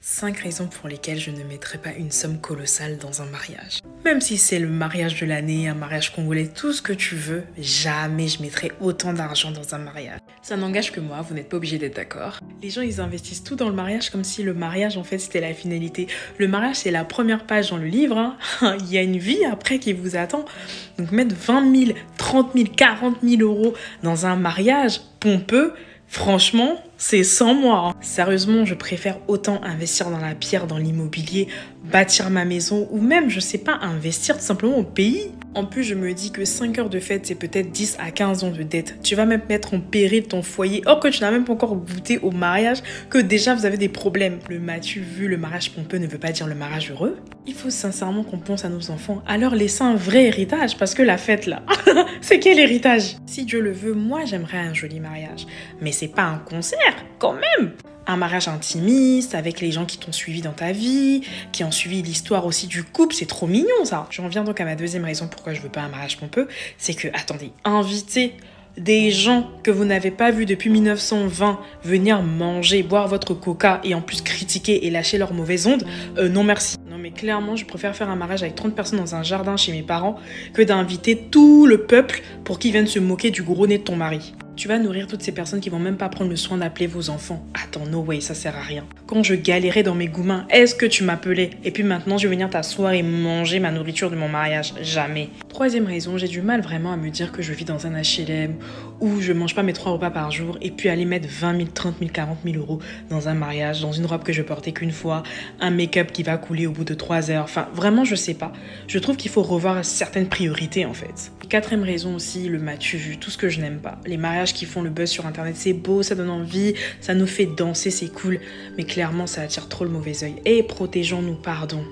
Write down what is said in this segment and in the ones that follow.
5 raisons pour lesquelles je ne mettrai pas une somme colossale dans un mariage. Même si c'est le mariage de l'année, un mariage congolais, tout ce que tu veux, jamais je mettrai autant d'argent dans un mariage. Ça n'engage que moi, vous n'êtes pas obligé d'être d'accord. Les gens, ils investissent tout dans le mariage comme si le mariage, en fait, c'était la finalité. Le mariage, c'est la première page dans le livre. Hein. Il y a une vie après qui vous attend. Donc mettre 20 000, 30 000, 40 000 euros dans un mariage pompeux, franchement, c'est sans moi. Sérieusement, je préfère autant investir dans la pierre, dans l'immobilier, bâtir ma maison ou même, je sais pas, investir tout simplement au pays. En plus, je me dis que 5 heures de fête, c'est peut-être 10 à 15 ans de dette. Tu vas même mettre en péril ton foyer, or que tu n'as même pas encore goûté au mariage, que déjà vous avez des problèmes. Le m'as-tu vu, le mariage pompeux ne veut pas dire le mariage heureux. Il faut sincèrement qu'on pense à nos enfants, à leur laisser un vrai héritage, parce que la fête là, c'est quel héritage? Si Dieu le veut, moi j'aimerais un joli mariage, mais c'est pas un concert, quand même. Un mariage intimiste, avec les gens qui t'ont suivi dans ta vie, qui ont suivi l'histoire aussi du couple, c'est trop mignon ça. J'en viens donc à ma deuxième raison pourquoi je veux pas un mariage pompeux, c'est que, attendez, inviter des gens que vous n'avez pas vus depuis 1920 venir manger, boire votre coca et en plus critiquer et lâcher leurs mauvaises ondes, non merci. Non mais clairement, je préfère faire un mariage avec 30 personnes dans un jardin chez mes parents que d'inviter tout le peuple pour qu'ils viennent se moquer du gros nez de ton mari. Tu vas nourrir toutes ces personnes qui vont même pas prendre le soin d'appeler vos enfants. Attends, no way, ça sert à rien. Quand je galérais dans mes goumins, est-ce que tu m'appelais? Et puis maintenant, je vais venir t'asseoir et manger ma nourriture de mon mariage. Jamais. Troisième raison, j'ai du mal vraiment à me dire que je vis dans un HLM où je mange pas mes 3 repas par jour et puis aller mettre 20 000, 30 000, 40 000 euros dans un mariage, dans une robe que je portais qu'une fois, un make-up qui va couler au bout de 3 heures. Enfin, vraiment, je sais pas. Je trouve qu'il faut revoir certaines priorités en fait. Quatrième raison aussi, le m'as-tu vu, tout ce que je n'aime pas. Les mariages qui font le buzz sur internet, c'est beau, ça donne envie, ça nous fait danser, c'est cool, mais clairement ça attire trop le mauvais œil. Et protégeons-nous, pardon.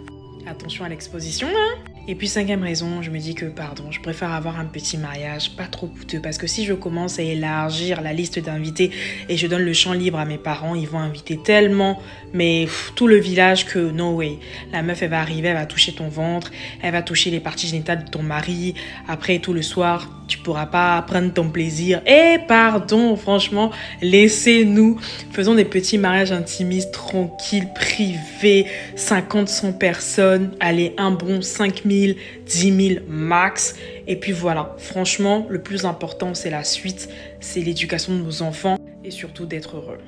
Attention à l'exposition, hein. Et puis cinquième raison, je me dis que, pardon, je préfère avoir un petit mariage, pas trop coûteux, parce que si je commence à élargir la liste d'invités et je donne le champ libre à mes parents, ils vont inviter tellement, mais tout le village que no way. La meuf, elle va arriver, elle va toucher ton ventre, elle va toucher les parties génitales de ton mari, après tout le soir, tu pourras pas prendre ton plaisir. Et pardon, franchement, laissez-nous, faisons des petits mariages intimistes, tranquilles, privés, 50, 100 personnes, allez, un bon 5 000, 10 000 max. Et puis voilà, franchement, le plus important, c'est la suite, c'est l'éducation de nos enfants et surtout d'être heureux.